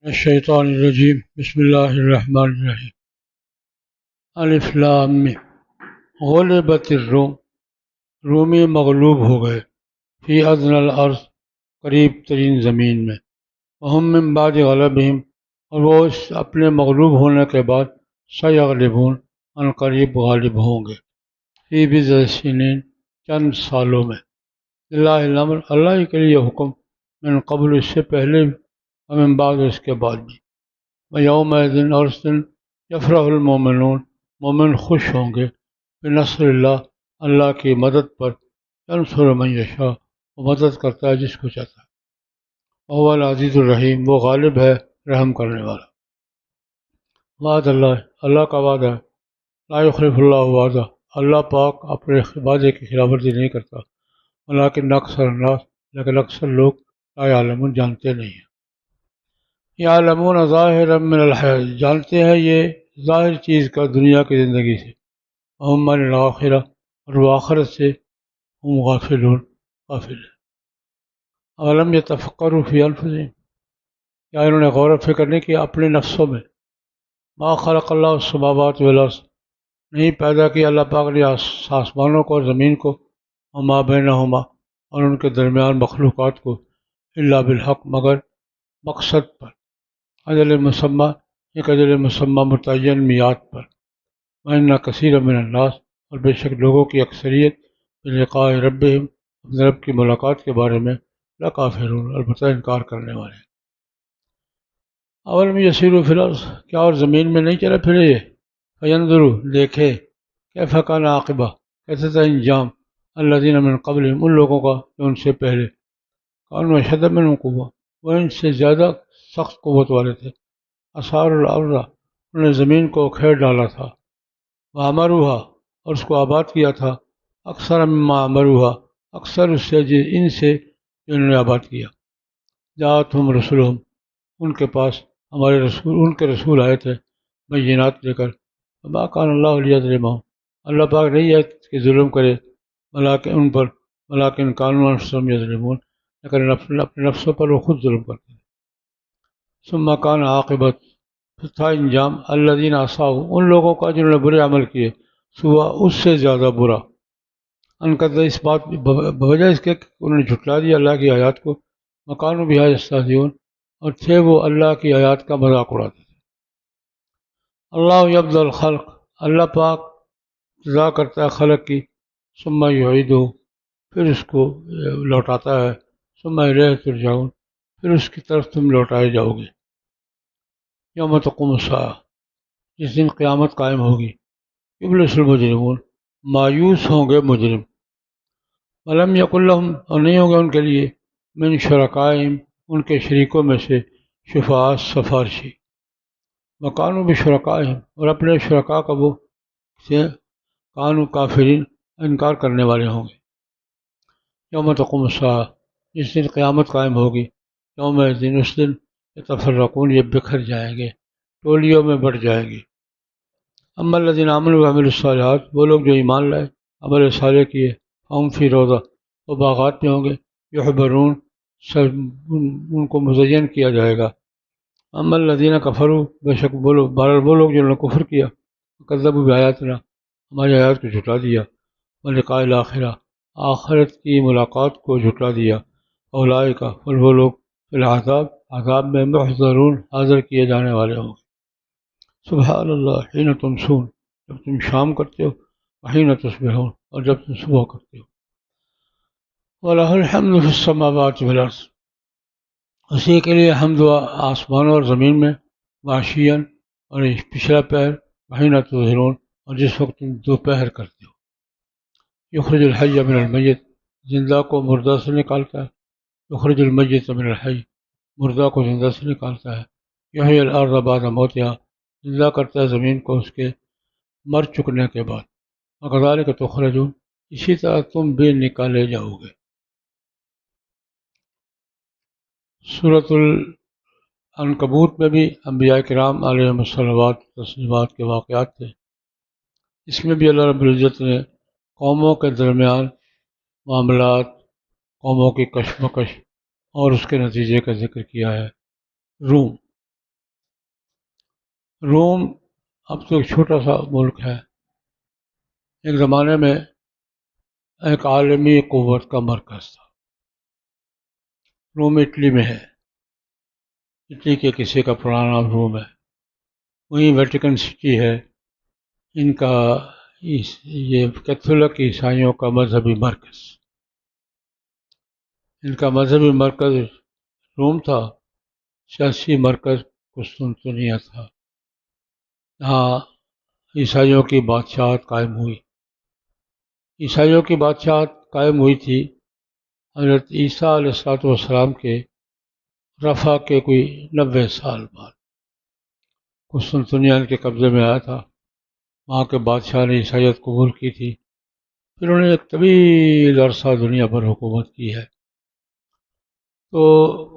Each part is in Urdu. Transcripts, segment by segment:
الشیطان الرجیم بسم اللہ الرحمن الرحیم الف لام میم غلبت الروم رومی مغلوب ہو گئے فی ادنی الارض قریب ترین زمین میں وہم من بعد غلبہم اور وہ اس اپنے مغلوب ہونے کے بعد سیغلبون ان قریب غالب ہوں گے فی بضع سنین چند سالوں میں اللہ الامر اللہ ہی کے لیے حکم من قبل اس سے پہلے ومن بعد اس کے بعد بھی ویوم دن اور اس دن یفرح المومنون مومن خوش ہوں گے بنصر اللہ اللہ کی مدد پر ینصر من یشاء وہ مدد کرتا ہے جس کو چاہتا ہے وهو العزیز الرحیم وہ غالب ہے رحم کرنے والا وعد اللہ اللہ کا وعدہ ہے لا یخلف اللہ وعدہ اللہ پاک اپنے وعدے کی خلاف ورزی نہیں کرتا ولکن اکثر الناس لیکن اکثر لوگ لا یعلمون جانتے نہیں ہیں یعلمون ظاہرا من الحیات جانتے ہیں یہ ظاہر چیز کا دنیا کی زندگی سے وہم عن الآخرہ اور وہ آخرت سے ہم غافلون غافل ہیں اولم یتفکروا فی انفسہم کیا انہوں نے غور و فکر نہیں کیا اپنے نفسوں میں ما خلق اللہ السماوات والارض نہیں پیدا کیا اللہ پاک نے آسمانوں کو اور زمین کو وما بینہما اور ان کے درمیان مخلوقات کو الا بالحق مگر مقصد پر اجل مسمى ایک اجل مسمى متعین میعاد پر وَإِنَّ كَثِيرًا مِنَ النَّاسِ اور بے شک لوگوں کی اکثریت بلقاء ربہم اپنے رب کی ملاقات کے بارے میں لکافرون البتہ انکار کرنے والے ہیں اولم یسیروا فی الارض کیا اور زمین میں نہیں چلے پھرے یہ فینظروا دیکھے کیف کان عاقبہ کیسے تھا انجام الذین من قبلہم ان لوگوں کا جو ان سے پہلے کانوا اشد منہم قوہ وہ ان سے زیادہ سخت قوت والے تھے اثار الارض انہوں نے زمین کو کھیر ڈالا تھا وعمروہا اور اس کو آباد کیا تھا اکثر مما عمروہا اکثر اس سے ان سے جو انہوں نے آباد کیا جاءتہم رسلہم ان کے پاس ہمارے رسول ان کے رسول آئے تھے بینات لے کر وما کان اللہ لیظلمہم اللہ پاک نہیں ہے کہ ظلم کرے ولیکن ان پر ولیکن کانوا انفسہم یظلمون لیکن اپنے نفسوں پر وہ خود ظلم کرتے ہیں ثم کان عاقبت پھر تھا انجام الذین عصوا ان لوگوں کا جنہوں نے برے عمل کیے سوا اس سے زیادہ برا ان کا اس بات بوجہ اس کے کہ انہوں نے جھٹلا دیا اللہ کی آیات کو وکانوا بہا یستہزئون اور تھے وہ اللہ کی آیات کا مذاق اڑاتے تھے اللہ یبدأ الخلق اللہ پاک ابتدا کرتا ہے خلق کی ثم یعیدہ پھر اس کو لوٹاتا ہے ثم الیہ ترجعون پھر اس کی طرف تم لوٹائے جاؤ گے یوم تقوم الساعہ جس دن قیامت قائم ہوگی یبلس المجرمون مایوس ہوں گے مجرم ولم یکن لہم اور نہیں ہوں گے ان کے لیے من شرکائہم ان کے شریکوں میں سے شفاعت سفارشی وکانوا بشرکائہم اور اپنے شرکاء کا وہ سے کانوا کافرین انکار کرنے والے ہوں گے یوم تقوم الساعہ جس دن قیامت قائم ہوگی یوم دن اس دن یتفرقون یہ بکھر جائیں گے ٹولیوں میں بٹ جائیں گے اما الذین آمنوا وعملوا الصالحات وہ لوگ جو ایمان لائے عمل صالح کیے ہم فی روضہ وہ باغات میں ہوں گے یحبرون ان کو مزین کیا جائے گا اما الذین کفروا بے شک وہ لوگ جنہوں نے کفر کیا کذبوا بآیاتنا ہماری آیات کو جھٹلا دیا ولقاء الآخرہ آخرت کی ملاقات کو جھٹلا دیا اولئک اور وہ لوگ فی العذاب عذاب میں محضرون حاضر کیے جانے والے ہوں گے سبحان اللہ حین تمسون جب تم شام کرتے ہو وحین تصبحون اور جب تم صبح کرتے ہو وَلَهُ الْحَمْدُ فِي السَّمَاوَاتِ وَالْأَرْضِ اسی کے لیے حمد و آسمانوں اور زمین میں وعشیاً اور پچھلا پہر وحین تظہرون اور جس وقت تم دوپہر کرتے ہو یخرج الحی من المیت زندہ کو مردہ سے نکالتا ہے یخرج المیت من الحی مردہ کو زندہ سے نکالتا ہے یحیی الارض بعد موتہا زندہ کرتا ہے زمین کو اس کے مر چکنے کے بعد وکذالک تخرجون اسی طرح تم بھی نکالے جاؤ گے سورۃ العنکبوت میں بھی انبیاء کرام علیہم الصلوات تسلیمات کے واقعات تھے اس میں بھی اللہ رب العزت نے قوموں کے درمیان معاملات قوموں کی کشمکش اور اس کے نتیجے کا ذکر کیا ہے روم روم اب تو ایک چھوٹا سا ملک ہے، ایک زمانے میں ایک عالمی قوت کا مرکز تھا۔ روم اٹلی میں ہے، اٹلی کے کسی کا پرانا نام روم ہے، وہیں ویٹیکن سٹی ہے، ان کا یہ کیتھولک عیسائیوں کا مذہبی مرکز، ان کا مذہبی مرکز روم تھا، سیاسی مرکز قسطنطنیہ تھا، جہاں عیسائیوں کی بادشاہت قائم ہوئی۔ عیسائیوں کی بادشاہت قائم ہوئی تھی حضرت عیسیٰ علیہ السلام کے رفع کے کوئی 90 سال بعد۔ قسطنطنیہ ان کے قبضے میں آیا تھا، وہاں کے بادشاہ نے عیسائیت قبول کی تھی، پھر انہوں نے ایک طویل عرصہ دنیا پر حکومت کی ہے۔ تو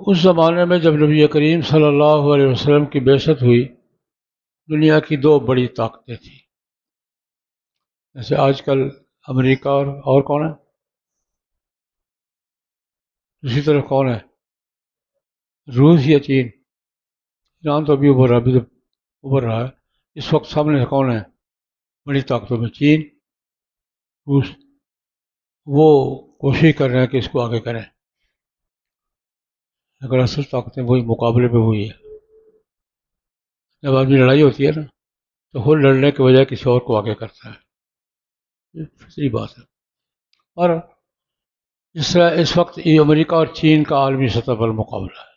اس زمانے میں جب نبی کریم صلی اللہ علیہ وسلم کی بعثت ہوئی، دنیا کی دو بڑی طاقتیں تھیں، جیسے آج کل امریکہ اور کون ہے، دوسری طرف کون ہے، روس یا چین؟ ایران تو ابھی ابھر رہا ہے۔ اس وقت سامنے سے کون ہے بڑی طاقتوں میں؟ چین، روس۔ وہ کوشش کر رہے ہیں کہ اس کو آگے کریں، اگر اصل طاقتیں وہی مقابلے میں ہوئی ہے۔ جب آدمی لڑائی ہوتی ہے نا تو خود لڑنے کے بجائے کسی اور کو آگے کرتا ہے، یہ فطری بات ہے۔ اور اس طرح اس وقت یہ امریکہ اور چین کا عالمی سطح پر مقابلہ ہے۔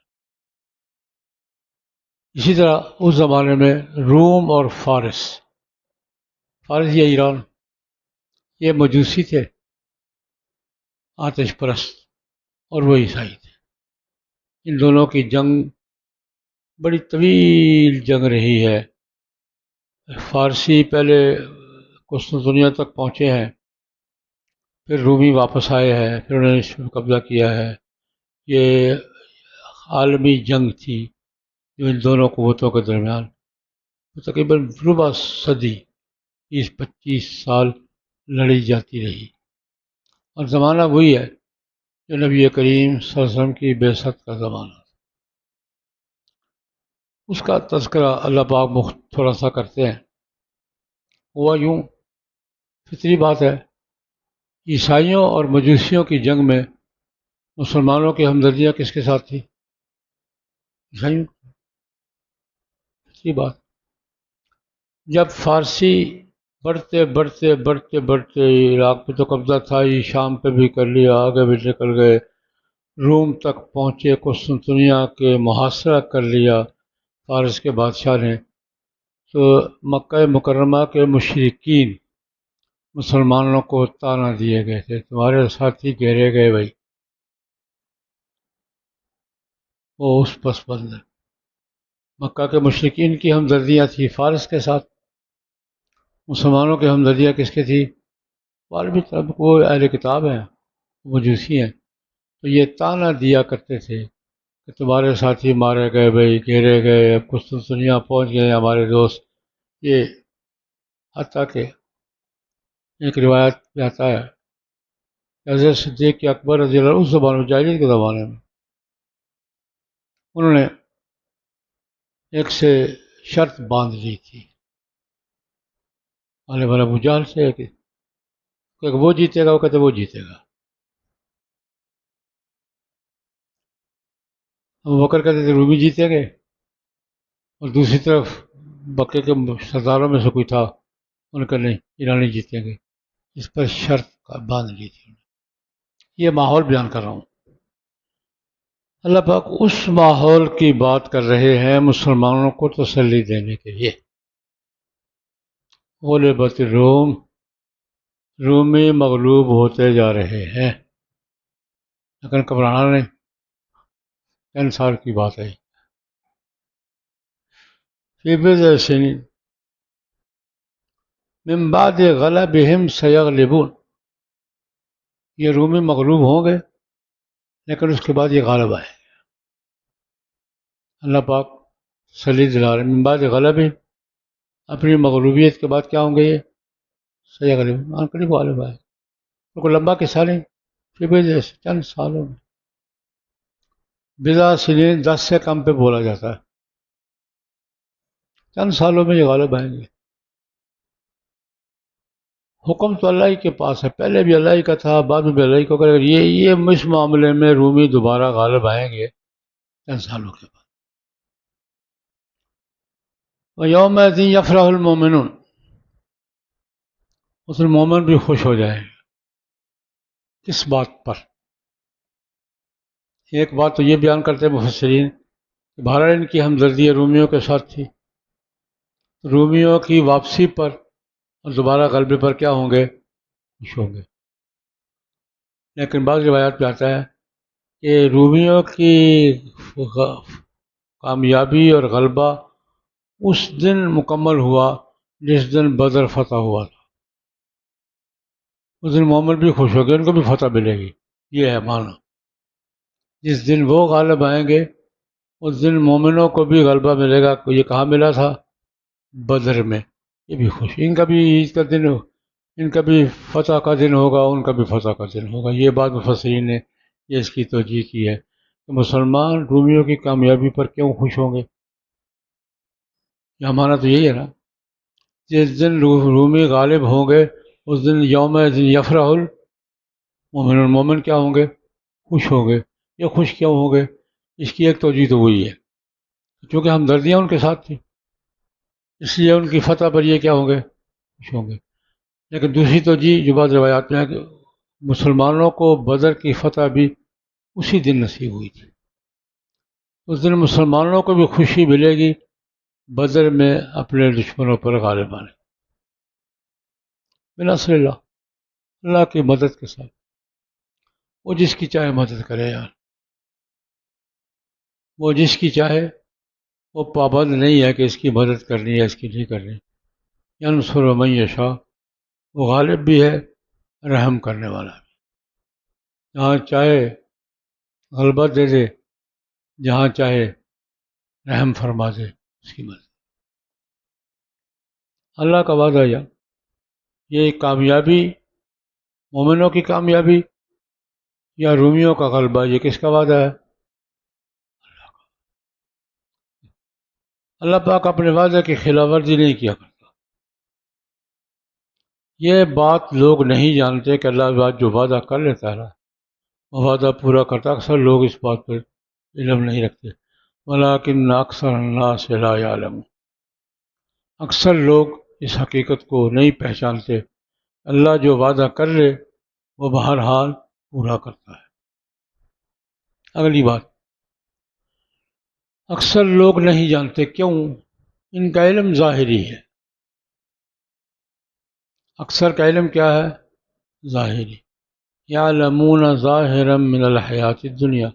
اسی طرح اس زمانے میں روم اور فارس یا ایران، یہ مجوسی تھے، آتش پرست، اور وہ عیسائی تھے۔ ان دونوں کی جنگ بڑی طویل جنگ رہی ہے۔ فارسی پہلے قسطنطنیہ تک پہنچے ہیں، پھر رومی واپس آئے ہیں، پھر انہوں نے اس پر قبضہ کیا ہے۔ یہ عالمی جنگ تھی جو ان دونوں قوتوں کے درمیان تقریباً ربع صدی 20-25 سال لڑی جاتی رہی، اور زمانہ وہی ہے جو نبی کریم صلی اللہ علیہ وسلم کی بعثت کا زمانہ۔ اس کا تذکرہ اللہ پاک تھوڑا سا کرتے ہیں۔ ہوا یوں، فطری بات ہے، عیسائیوں اور مجوسیوں کی جنگ میں مسلمانوں کی ہمدردیاں کس کے ساتھ تھی؟ عیسائیوں۔ فطری بات۔ جب فارسی بڑھتے عراق پہ تو قبضہ تھا ہی، شام پہ بھی کر لیا، آگے بھی نکل گئے، روم تک پہنچے، قسطنطنیہ کے محاصرہ کر لیا فارس کے بادشاہ نے، تو مکہ مکرمہ کے مشرکین مسلمانوں کو طعنہ دیے گئے تھے، تمہارے ساتھی گھیرے گئے بھائی۔ وہ اس پس منظر مکہ کے مشرکین کی ہمدردیاں تھی فارس کے ساتھ، مسلمانوں کی ہمدردیاں کس کی تھی؟ عالمی طرف وہ اہل کتاب ہیں، مجوسی ہیں، تو یہ طعنہ دیا کرتے تھے کہ تمہارے ساتھی مارے گئے بھائی، گھیرے گئے، اب قسطنطنیہ پہنچ گئے ہمارے دوست۔ یہ حتیٰ کہ ایک روایت میں آتا ہے کہ حضرت صدیق اکبر رضی اللہ عنہ اس زمانے میں، جاہلیت کے زمانے میں، انہوں نے ایک سے شرط باندھ لی تھی ابو جہل سے کہ وہ جیتے گا، وہ کہتے وہ جیتے گا۔ ابو بکر کہتے تھے رومی جیتے گے، اور دوسری طرف مکے کے سرداروں میں سے کوئی تھا، انہوں نے کہا نہیں، ایرانی جیتیں گے۔ اس پر شرط باندھ لی تھی۔ یہ ماحول بیان کر رہا ہوں۔ اللہ پاک اس ماحول کی بات کر رہے ہیں مسلمانوں کو تسلی دینے کے لیے۔ غلبت الروم، رومی مغلوب ہوتے جا رہے ہیں، لیکن گھبرانا نہیں، 10 سال کی بات ہے۔ فی بضع سنین من بعد غلبہم سیغلبون، یہ رومی مغلوب ہوں گے لیکن اس کے بعد یہ غالب آئے۔ اللہ پاک تسلی دلا رہے ہیں، من بعد غلبہم، اپنی مغلوبیت کے بعد کیا ہوں گے؟ یہ سیغلبون، قریب غالب آئے۔ تو کوئی لمبا قصہ نہیں، فی بضع چند سالوں میں۔ بضع سنین 10 سے کم پہ بولا جاتا ہے، چند سالوں میں یہ غالب آئیں گے. حکم تو اللہ ہی کے پاس ہے، پہلے بھی اللہ ہی کا تھا، بعد میں بھی اللہ ہی کو کرے گا. یہ اس معاملے میں رومی دوبارہ غالب آئیں گے چند سالوں کے بعد. وَيَوْمَئِذٍ يَفْرَحُ الْمُؤْمِنُونَ، اس میں مومن بھی خوش ہو جائیں گے. کس بات پر؟ ایک بات تو یہ بیان کرتے ہیں مفسرین کہ بہرحال ان کی ہمدردی رومیوں کے ساتھ تھی، رومیوں کی واپسی پر اور دوبارہ غلبے پر کیا ہوں گے؟ خوش ہوں گے. لیکن بعض روایات میں آتا ہے کہ رومیوں کی کامیابی اور غلبہ اس دن مکمل ہوا جس دن بدر فتح ہوا تھا. اس دن مومن بھی خوش ہو گئے، ان کو بھی فتح ملے گی. یہ ہے معنی. جس دن وہ غالب آئیں گے اس دن مومنوں کو بھی غلبہ ملے گا. یہ کہاں ملا تھا؟ بدر میں. یہ بھی خوش، ان کا بھی عید کا دن، ان کا بھی فتح کا دن ہوگا، ان کا بھی فتح کا دن ہوگا. یہ بات مفسرین نے یہ اس کی توجیہ کی ہے کہ مسلمان رومیوں کی کامیابی پر کیوں خوش ہوں گے. یہ ہمارا تو یہی ہے نا، جس دن رومی غالب ہوں گے اس دن یوم یفرح المومن، المومن کیا ہوں گے؟ خوش ہوں گے. یہ خوش کیوں ہوں گے؟ اس کی ایک توجیہ تو وہی ہے کیونکہ ہمدردیاں ان کے ساتھ تھیں، اس لیے ان کی فتح پر یہ کیا ہوں گے؟ خوش ہوں گے. لیکن دوسری توجیہ جو بعض روایات میں ہے کہ مسلمانوں کو بدر کی فتح بھی اسی دن نصیب ہوئی تھی. اس دن مسلمانوں کو بھی خوشی ملے گی بدر میں اپنے دشمنوں پر غالب آنے بنصر اللہ، اللہ کی مدد کے ساتھ. وہ جس کی چاہے مدد کرے یار، وہ جس کی چاہے، وہ پابند نہیں ہے کہ اس کی مدد کرنی ہے اس کی نہیں کرنی. ینصر من یشاء، وہ غالب بھی ہے، رحم کرنے والا بھی. جہاں چاہے غلبہ دے دے، جہاں چاہے رحم فرما دے اس کی مدد. اللہ کا وعدہ یہ کامیابی، مومنوں کی کامیابی یا رومیوں کا غلبہ، یہ کس کا وعدہ ہے؟ اللہ پاک اپنے وعدے کی خلاف ورزی نہیں کیا کرتا. یہ بات لوگ نہیں جانتے کہ اللہ جو وعدہ کر لیتا ہے وہ وعدہ پورا کرتا. اکثر لوگ اس بات پر علم نہیں رکھتے. ولیکن اکثر الناس لا یعلمون، اکثر لوگ اس حقیقت کو نہیں پہچانتے. اللہ جو وعدہ کر لے وہ بہرحال پورا کرتا ہے. اگلی بات، اکثر لوگ نہیں جانتے. کیوں؟ ان کا علم ظاہری ہے. اکثر کا علم کیا ہے؟ ظاہری. یعلمون ظاہرا من الحیات الدنیا،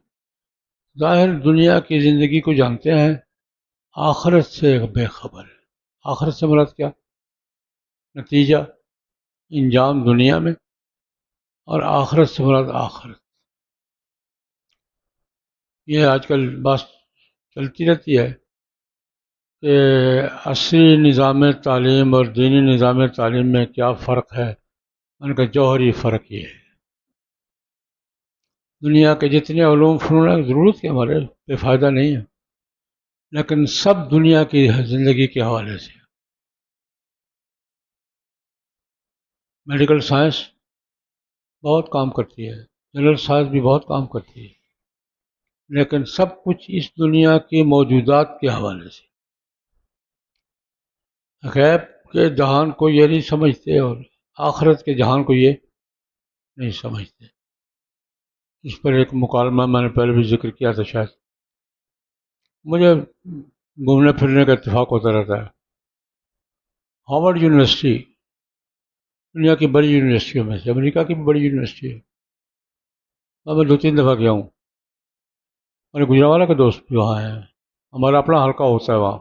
ظاہر دنیا کی زندگی کو جانتے ہیں، آخرت سے بے خبر ہے. آخرت سے مراد کیا؟ نتیجہ، انجام دنیا میں، اور آخرت سے مراد آخرت. یہ آج کل بات چلتی رہتی ہے کہ عصری نظام تعلیم اور دینی نظام تعلیم میں کیا فرق ہے. ان کا جوہری فرق یہ ہے، دنیا کے جتنے علوم فنون ہیں ضرورت کے ہمارے بے فائدہ نہیں ہے، لیکن سب دنیا کی زندگی کے حوالے سے. میڈیکل سائنس بہت کام کرتی ہے، جنرل سائنس بھی بہت کام کرتی ہے، لیکن سب کچھ اس دنیا کی موجودات کے حوالے سے. غیب کے جہان کو یہ نہیں سمجھتے اور آخرت کے جہان کو یہ نہیں سمجھتے. اس پر ایک مکالمہ میں نے پہلے بھی ذکر کیا تھا شاید. مجھے گھومنے پھرنے کا اتفاق ہوتا رہتا ہے. ہارورڈ یونیورسٹی دنیا کی بڑی یونیورسٹیوں میں سے، امریکہ کی بھی بڑی یونیورسٹی ہے. میں 2-3 دفعہ گیا ہوں. میرے گجرانوالہ کے دوست بھی وہاں ہیں، ہمارا اپنا حلقہ ہوتا ہے وہاں.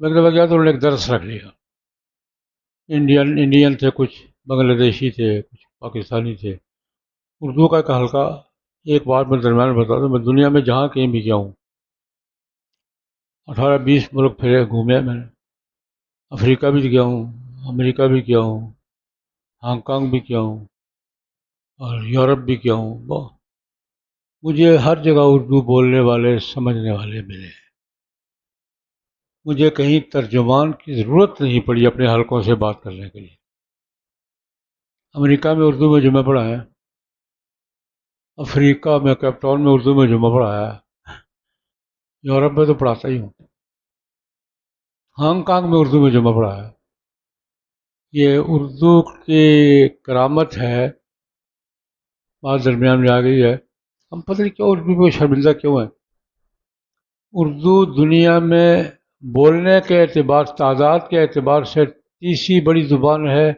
میں ایک دفعہ گیا تو انہوں نے ایک درس رکھ لیا. انڈین تھے، کچھ بنگلہ دیشی تھے، کچھ پاکستانی تھے. اردو کا ایک حلقہ. ایک بات میں درمیان میں بتا دوں، میں دنیا میں جہاں کہیں بھی گیا ہوں، 18-20 ملک پھرے گھومے میں نے. افریقہ بھی گیا ہوں، امریکہ بھی گیا ہوں، ہانگ کانگ بھی گیا ہوں، اور یورپ بھی گیا ہوں. مجھے ہر جگہ اردو بولنے والے، سمجھنے والے ملے. مجھے کہیں ترجمان کی ضرورت نہیں پڑی اپنے حلقوں سے بات کرنے کے لیے۔ امریکہ میں اردو میں جمعہ پڑھا ہے، افریقہ میں کیپ ٹاؤن میں اردو میں جمعہ پڑھا ہے، یورپ میں تو پڑھاتا ہی ہوں، ہانگ کانگ میں اردو میں جمعہ پڑھا ہے۔ یہ اردو کی کرامت ہے، بات درمیان میں آ گئی ہے، ہم پتہ نہیں کیوں اردو پہ شرمندہ کیوں ہیں۔ اردو دنیا میں بولنے کے اعتبار، تعداد کے اعتبار سے تیسری بڑی زبان ہے،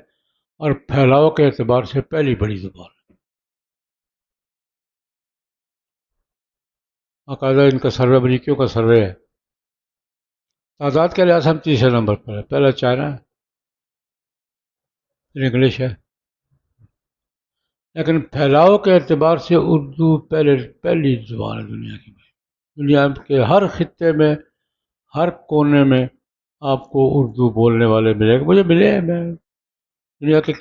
اور پھیلاؤ کے اعتبار سے پہلی بڑی زبان ہے۔ باقاعدہ ان کا سروے، امریکیوں کا سروے ہے، تعداد کے لحاظ سے ہم تیسرے نمبر پر ہے، پہلا چائنا ہے، پھر انگلش ہے، لیکن پھیلاؤ کے اعتبار سے اردو پہلی زبان ہے دنیا کی۔ دنیا کے ہر خطے میں، ہر کونے میں آپ کو اردو بولنے والے ملے گا، مجھے ملے ہیں، میں دنیا کے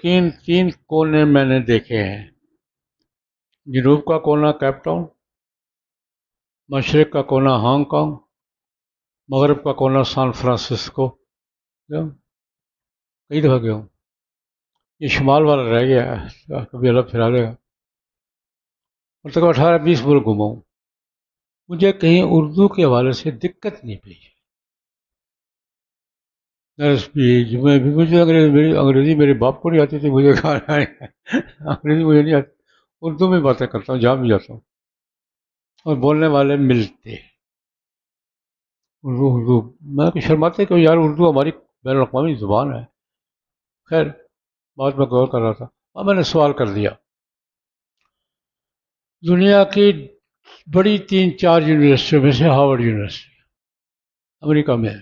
تین کونے میں نے دیکھے ہیں۔ جنوب کا کونا کیپ ٹاؤن، مشرق کا کونا ہانگ کانگ، مغرب کا کونا سان فرانسسکو، کئی دفعہ گیا ہوں۔ یہ شمال والا رہ گیا ہے، کبھی اللہ پھرا دے گا، اور تک 18-20 ملک گھما ہوں، مجھے کہیں اردو کے حوالے سے دقت نہیں پئی۔ میں بھی مجھے انگریزی میرے باپ کو نہیں آتی تھی، مجھے انگریزی مجھے نہیں آتی، اردو میں باتیں کرتا ہوں جہاں بھی جاتا ہوں، اور بولنے والے ملتے اردو میں کہ شرماتے کہ یار اردو ہماری بین الاقوامی زبان ہے۔ خیر، بات میں غور کر رہا تھا، اب میں نے سوال کر دیا۔ دنیا کی بڑی 3-4 یونیورسٹیوں میں سے ہارورڈ یونیورسٹی امریکہ میں ہے،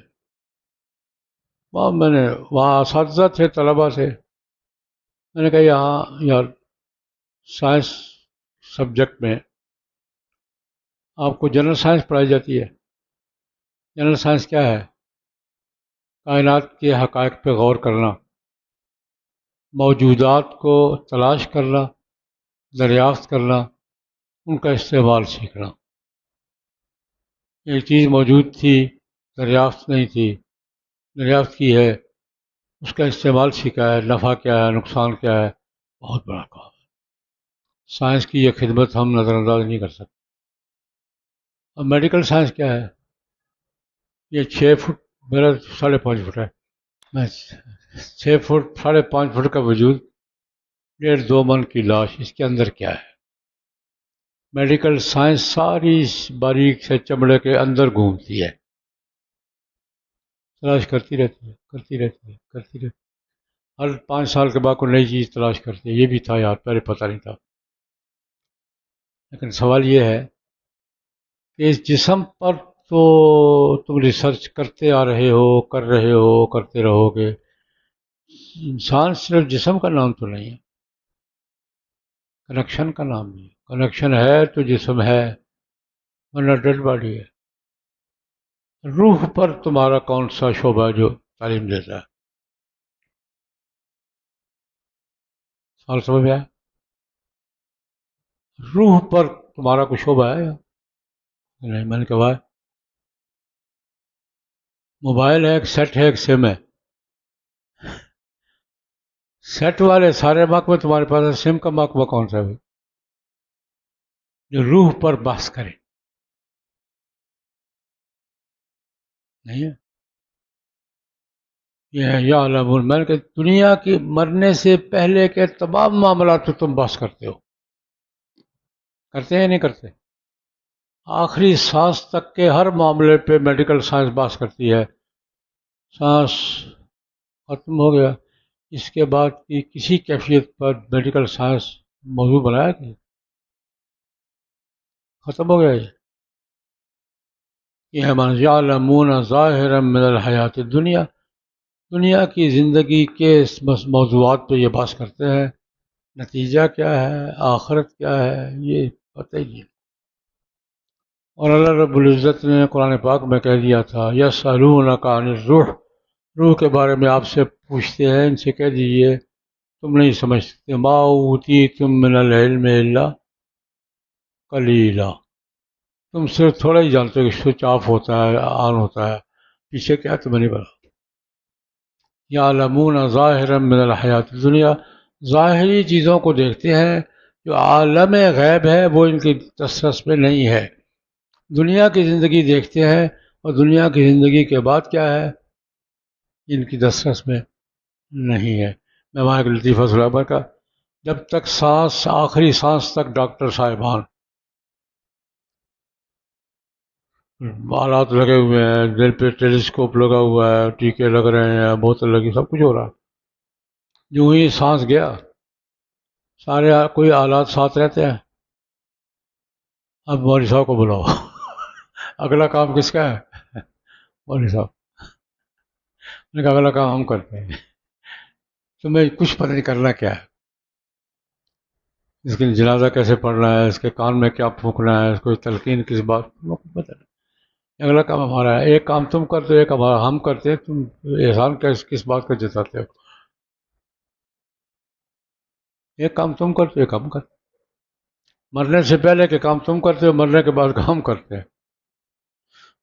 وہاں اساتذہ تھے، طلباء تھے، میں نے کہا یہاں یار سائنس سبجیکٹ میں آپ کو جنرل سائنس پڑھائی جاتی ہے۔ جنرل سائنس کیا ہے؟ کائنات کے حقائق پہ غور کرنا، موجودات کو تلاش کرنا، دریافت کرنا، ان کا استعمال سیکھنا۔ ایک چیز موجود تھی، دریافت نہیں تھی، دریافت کی ہے، اس کا استعمال سیکھا ہے، نفع کیا ہے، نقصان کیا ہے، بہت بڑا کام ہے۔ سائنس کی یہ خدمت ہم نظر انداز نہیں کر سکتے۔ اب میڈیکل سائنس کیا ہے؟ یہ 6 فٹ، میرا 5.5 فٹ ہے، میں 6 فٹ 5.5 فٹ کا وجود، 1.5-2 من کی لاش، اس کے اندر کیا ہے؟ میڈیکل سائنس ساری باریک سے چمڑے کے اندر گھومتی ہے، تلاش کرتی رہتی ہے، کرتی رہتی ہے، کرتی رہتی ہے، ہر 5 سال کے بعد کوئی نئی چیز تلاش کرتی ہے۔ یہ بھی تھا یار، پہلے پتہ نہیں تھا، لیکن سوال یہ ہے کہ اس جسم پر تو تم ریسرچ کرتے آ رہے ہو، کر رہے ہو، کرتے رہو گے، انسان صرف جسم کا نام تو نہیں ہے، کنیکشن کا نام بھی ہے۔ کنیکشن ہے تو جسم ہے، ورنہ ڈیڈ باڈی ہے۔ روح پر تمہارا کون سا شعبہ ہے جو تعلیم دیتا ہے؟ سوال سمجھ میں آیا؟ روح پر تمہارا کوئی شعبہ ہے یا نہیں؟ میں نے کہا موبائل ہے، ایک سیٹ ہے، ایک سم ہے، سیٹ والے سارے محکمے تمہارے پاس ہے، سم کا محکمہ کون سا ہے جو روح پر بحث کرے؟ نہیں ہے۔ یہ ہے یا علمون، میں نے کہا دنیا کی مرنے سے پہلے کے تمام معاملات پہ تم بحث کرتے ہو، کرتے ہیں یا نہیں کرتے؟ آخری سانس تک کے ہر معاملے پہ میڈیکل سائنس بحث کرتی ہے۔ سانس ختم ہو گیا، اس کے بعد کی کسی کیفیت پر میڈیکل سائنس موضوع بنایا کہ ختم ہو گیا؟ یہ ہے من یعلمون ظاہرا من الحیات الدنیا، دنیا کی زندگی کے موضوعات پہ یہ بحث کرتے ہیں، نتیجہ کیا ہے، آخرت کیا ہے، یہ پتہ ہی نہیں۔ اور اللہ رب العزت نے قرآن پاک میں کہہ دیا تھا یسألونک عن الروح، روح کے بارے میں آپ سے پوچھتے ہیں، ان سے کہہ دیجئے تم نہیں سمجھ سکتے، ما اوتیتم من العلم الا قلیلا، تم صرف تھوڑا ہی جانتے ہو کہ سوئچ آف ہوتا ہے، آن ہوتا ہے، پیچھے کیا تمہیں نہیں پتا. یعلمون ظاہرا من الحیات الدنیا، ظاہری چیزوں کو دیکھتے ہیں، جو عالم غیب ہے وہ ان کی دسترس میں نہیں ہے. دنیا کی زندگی دیکھتے ہیں اور دنیا کی زندگی کے بعد کیا ہے ان کی دسترس میں نہیں ہے. میں وہاں ایک لطیفہ سنابر کا، جب تک سانس، آخری سانس تک ڈاکٹر صاحبان آلات لگے ہوئے ہیں، دل پہ ٹیلیسکوپ لگا ہوا ہے، ٹیکے لگ رہے ہیں، بوتل لگی، سب کچھ ہو رہا ہے. جو ہی سانس گیا سارے کوئی آلات ساتھ رہتے ہیں. اب مولوی صاحب کو بلاؤ. اگلا کام کس کا ہے؟ مولوی صاحب نے کہا اگلا کام ہم کرتے ہیں. تمہیں کچھ پتہ نہیں کرنا کیا ہے، اس کی جنازہ کیسے پڑھنا ہے، اس کے کان میں کیا پھونکنا ہے، اس کو تلقین کس بات، تمہیں کچھ پتہ نہیں. اگلا کام ہمارا ہے. ایک کام تم کرتے ہو، ایک ہمارا ہم کرتے ہیں. تم احسان کس بات کا جتاتے ہو؟ ایک کام تم کرتے ہو، ایک ہم کرتے. مرنے سے پہلے کے کام تم کرتے ہو، مرنے کے بعد کا ہم کرتے ہیں.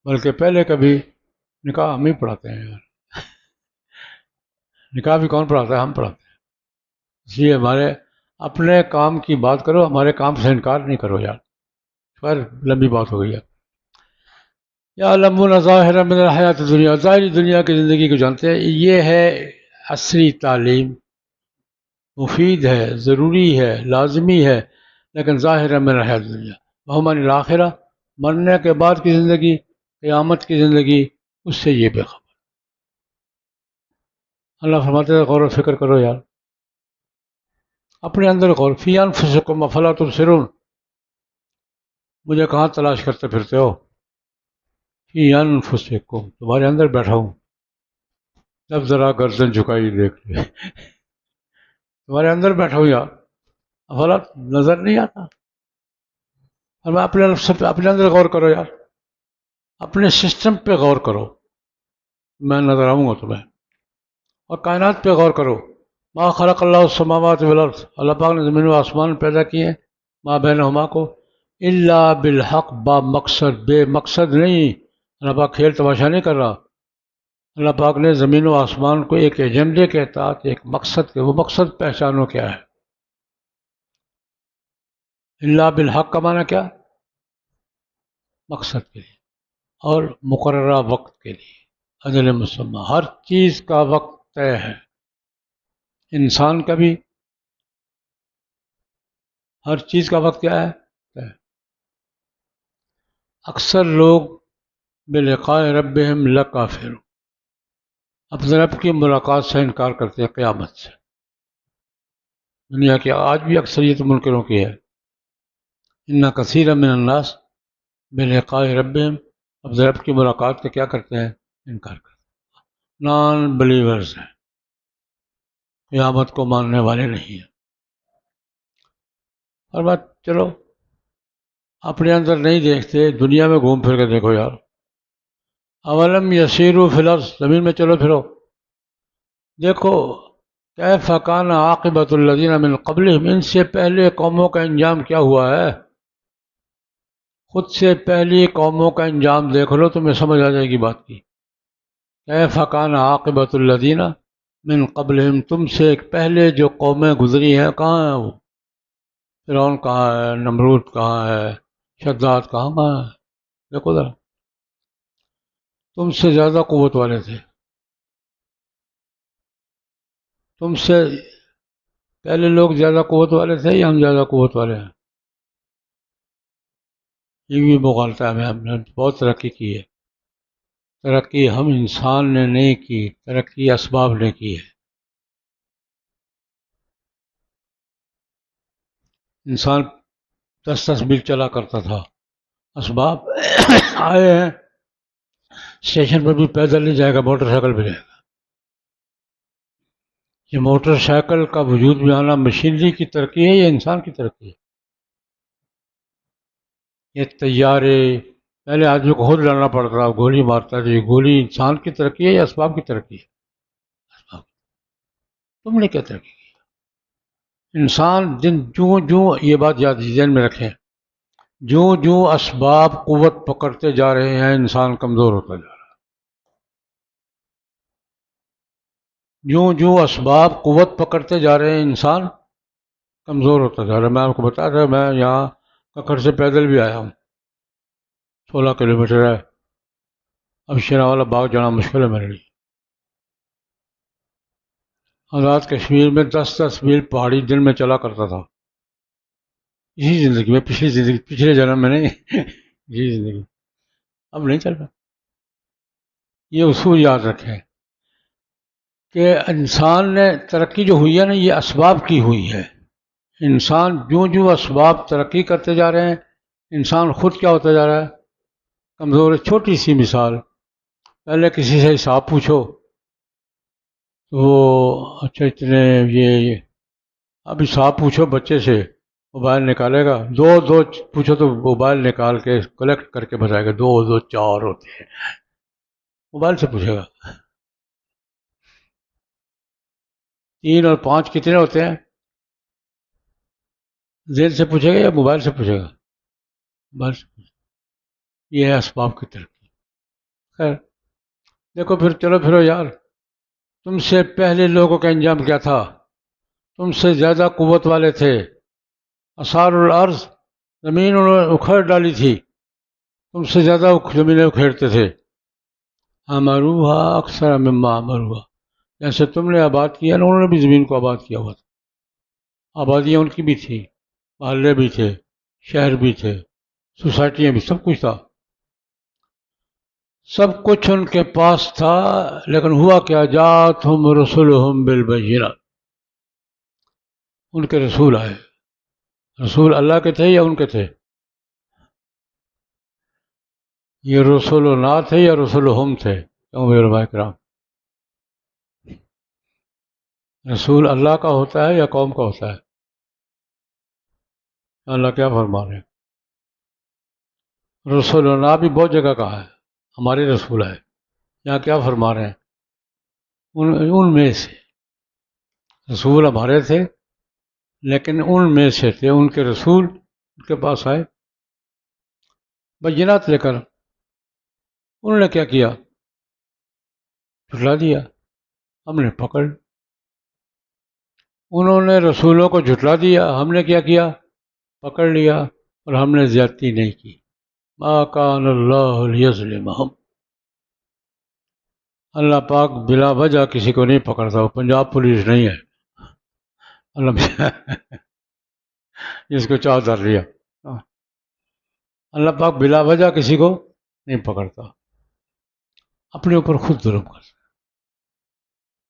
بلکہ پہلے کبھی نکاح ہم ہی پڑھاتے ہیں یار. نکاح بھی کون پڑھاتا ہے؟ ہم پڑھاتے ہیں. اس لیے ہمارے اپنے کام کی بات کرو، ہمارے کام سے انکار نہیں کرو یار. خیر لمبی بات ہو گئی ہے. یعلمون ظاہرا من الحیات الدنیا، ظاہری دنیا کی زندگی کو جانتے ہیں. یہ ہے عصری تعلیم، مفید ہے، ضروری ہے، لازمی ہے، لیکن ظاہرا من الحیات الدنیا. وہم عن الآخرہ، مرنے کے بعد کی زندگی، قیامت کی زندگی، اس سے یہ بے خبر. اللہ فرماتے ہیں غور و فکر کرو یار، اپنے اندر غور. فی انفسکم افلا تبصرون، مجھے کہاں تلاش کرتے پھرتے ہو؟ فی انفسکم، تمہارے اندر بیٹھا ہوں. جب ذرا گردن جھکائی دیکھ لے، تمہارے اندر بیٹھا ہوں یار، افلا نظر نہیں آتا؟ اور میں اپنے نفس پہ، اپنے اندر غور کرو یار، اپنے سسٹم پہ غور کرو، میں نظر آؤں گا تمہیں. اور کائنات پہ غور کرو. ما خلق اللہ السماوات والارض، اللہ پاک نے زمین و آسمان پیدا کیے، ما بینہما کو، الا بالحق، با مقصد، بے مقصد نہیں. اللہ پاک کھیل تماشا نہیں کر رہا. اللہ پاک نے زمین و آسمان کو ایک ایجنڈے کے تحت، ایک مقصد کے، وہ مقصد پہچانو کیا ہے. الا بالحق کا معنی کیا؟ مقصد کے لیے اور مقررہ وقت کے لیے، اجل مسمى. ہر چیز کا وقت طے ہے، انسان کا بھی ہر چیز کا وقت کیا ہے؟ طے. اکثر لوگ بلقاء ربہم لکافر، اپنے رب کی ملاقات سے انکار کرتے ہیں قیامت سے. دنیا کی آج بھی اکثریت منکروں کی ہے. ان کثیر من الناس بلقاء ربہم، اپنے رب کی ملاقات کا کیا کرتے ہیں؟ انکار کرتے ہیں. نان بلیورز ہیں، قیامت کو ماننے والے نہیں ہیں. اور بات چلو اپنے اندر نہیں دیکھتے، دنیا میں گھوم پھر کے دیکھو یار. اولم یسیروا فی الارض، زمین میں چلو پھرو، دیکھو کیف کان عاقبۃ الذین من قبلہم، ان سے پہلے قوموں کا انجام کیا ہوا ہے. خود سے پہلی قوموں کا انجام دیکھ لو، تمہیں سمجھ آ جائے گی بات کی. کیف کان عاقبۃ الذین من قبلہم، تم سے پہلے جو قومیں گزری ہیں کہاں ہیں وہ؟ فرعون کہاں ہے؟ نمرود کہاں ہے؟ شداد کہاں ہے؟ دیکھو ذرا، تم سے زیادہ قوت والے تھے. تم سے پہلے لوگ زیادہ قوت والے تھے یا ہم زیادہ قوت والے ہیں؟ یہ بھی مغالطہ ہے. ہم نے بہت ترقی کی ہے. ترقی ہم انسان نے نہیں کی، ترقی اسباب نے کی ہے. انسان 10 میل چلا کرتا تھا، اسباب آئے ہیں. اسٹیشن پر بھی پیدل نہیں جائے گا، موٹر سائیکل پہ جائے گا. یہ موٹر سائیکل کا وجود میں آنا مشینری کی ترقی ہے یا انسان کی ترقی ہے؟ یہ طیارے، پہلے آدمی کو خود لڑنا پڑتا تھا، گولی مارتا تھا. یہ گولی انسان کی ترقی ہے یا اسباب کی ترقی ہے؟ اسباب. تم نے کیا ترقی کی؟ انسان جوں یہ بات یاد ذہن میں رکھیں، جوں اسباب قوت پکڑتے جا رہے ہیں، انسان کمزور ہوتا جا رہا ہے. جوں جوں اسباب قوت پکڑتے جا رہے ہیں انسان کمزور ہوتا جا رہا ہے. میں آپ کو بتا تھا میں یہاں ککڑ سے پیدل بھی آیا ہوں، 16 کلومیٹر ہے. اب شیرا والا باغ جانا مشکل ہے میرے لیے. آزاد کشمیر میں 10 میل پہاڑی دن میں چلا کرتا تھا، اسی زندگی میں، پچھلے جنم میں نہیں اسی زندگی. اب نہیں چل رہا. یہ اصول یاد رکھیں کہ انسان نے ترقی جو ہوئی ہے نا، یہ اسباب کی ہوئی ہے. انسان جوں جوں اسباب ترقی کرتے جا رہے ہیں، انسان خود کیا ہوتا جا رہا ہے؟ کمزور ہے. چھوٹی سی مثال، پہلے کسی سے حساب پوچھو تو وہ اچھا اتنے یہ اب حساب پوچھو بچے سے، موبائل نکالے گا، دو دو پوچھو تو موبائل نکال کے کلیکٹ کر کے بتائے گا 2 2 4 ہوتے ہیں. موبائل سے پوچھے گا 3 اور 5 کتنے ہوتے ہیں، ذہن سے پوچھے گا یا موبائل سے پوچھے گا؟ موبائل سے پوچھے گا. یہ ہے اسباب کی ترقی. خیر دیکھو پھر، چلو پھرو یار، تم سے پہلے لوگوں کا انجام کیا تھا؟ تم سے زیادہ قوت والے تھے. اثار الارض، زمین انہوں نے اکھڑ ڈالی تھی، تم سے زیادہ زمینیں اکھیڑتے تھے. امروہا اکثر مما امروہا، جیسے تم نے آباد کیا نا، انہوں نے بھی زمین کو آباد کیا ہوا تھا. آبادیاں ان کی بھی تھی، محلے بھی تھے، شہر بھی تھے، سوسائٹیاں بھی، سب کچھ تھا. سب کچھ ان کے پاس تھا، لیکن ہوا کیا؟ جاتہم رسلہم بالبینات، ان کے رسول آئے. رسول اللہ کے تھے یا ان کے تھے؟ یہ رسولنا تھے یا رسولہم تھے؟ کیوں میرے بھائی کرام؟ رسول اللہ کا ہوتا ہے یا قوم کا ہوتا ہے؟ اللہ کیا فرما رہے ہیں؟ رسولنا بھی بہت جگہ کہا ہے، ہمارے رسول ہے. یہاں کیا فرما رہے ہیں؟ ان میں سے رسول ہمارے تھے، لیکن ان میں سے تھے ان کے رسول، ان کے پاس آئے بینات لے کر. انہوں نے کیا کیا؟ جھٹلا دیا، ہم نے پکڑ. انہوں نے رسولوں کو جھٹلا دیا، ہم نے کیا کیا؟ پکڑ لیا. اور ہم نے زیادتی نہیں کی. ما کان اللہ لیظلمہم، اللہ پاک بلا وجہ کسی کو نہیں پکڑتا. وہ پنجاب پولیس نہیں ہے اللہ جس کو چاہ دھر لیا. اللہ پاک بلا وجہ کسی کو نہیں پکڑتا، اپنے اوپر خود ظلم کرتا.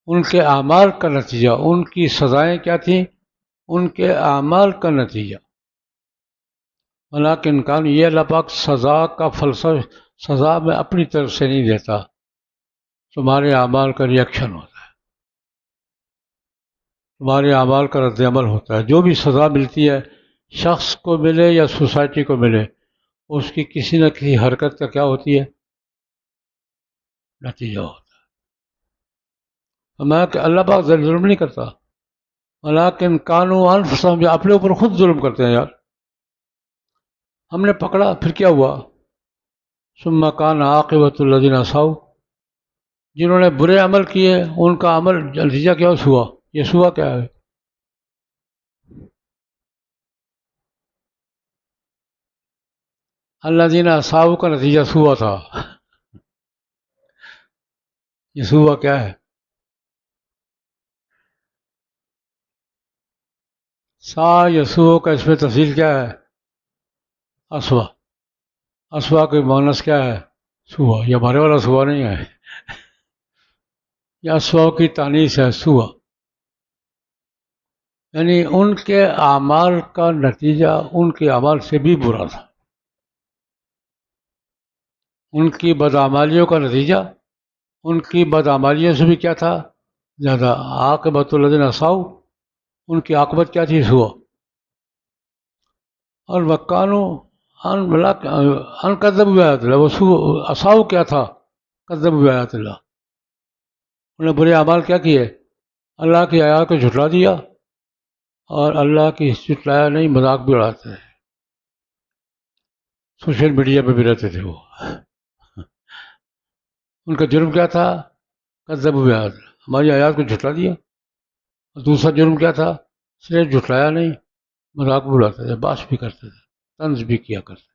ان کے اعمال کا نتیجہ، ان کی سزائیں کیا تھیں؟ ان کے اعمال کا نتیجہ. ولیکن کان، یہ اللہ پاک سزا کا فلسفہ، سزا میں اپنی طرف سے نہیں دیتا، تمہارے اعمال کا ریئیکشن ہوتا ہے، تمہارے اعمال کا رد عمل ہوتا ہے. جو بھی سزا ملتی ہے، شخص کو ملے یا سوسائٹی کو ملے، اس کی کسی نہ کسی حرکت کا کیا ہوتی ہے؟ نتیجہ ہوتا ہے. میں کہ اللہ پاک ظلم نہیں کرتا، ولیکن کانوا انفسہم، اپنے اوپر خود ظلم کرتے ہیں. یار ہم نے پکڑا، پھر کیا ہوا؟ ثم کان عاقبۃ الذین اساؤ، جنہوں نے برے عمل کیے ان کا عمل نتیجہ کیا ہوا؟ یہ سوا کیا ہے؟ الذین اساؤ کا نتیجہ سوا تھا. یہ سوا کیا ہے؟ سا یسوع کا اس میں تفصیل کیا ہے؟ اسوا. اسوا کے مونس کیا ہے؟ سوا. یہ ہمارے والا سوا نہیں ہے، یہ اسوا کی تانیث ہے، سوا. یعنی ان کے اعمال کا نتیجہ ان کے اعمال سے بھی برا تھا. ان کی بدعمالیوں کا نتیجہ ان کی بدعمالیوں سے بھی کیا تھا؟ زیادہ. عاقبۃ الذین اساؤ، ان کی عاقبت کیا تھی؟ سوا. اور وکانوا ان کذبوا بآیات اللہ، وہ اساؤ کیا تھا؟ کذبوا بآیات اللہ، انہوں نے برے اعمال کیا کیے؟ اللہ کی آیات کو جھٹلا دیا، اور اللہ کی جھٹلایا نہیں، مذاق بھی اڑاتے ہیں. سوشل میڈیا پہ بھی رہتے تھے وہ. ان کا جرم کیا تھا؟ کذبوا بآیات اللہ. ہماری آیات کو جھٹلا دیا. اور دوسرا جرم کیا تھا؟ صرف جھٹلایا نہیں، مذاق بھی اڑاتے تھے، بات بھی کرتے تھے، طنز بھی کیا کرتے تھے.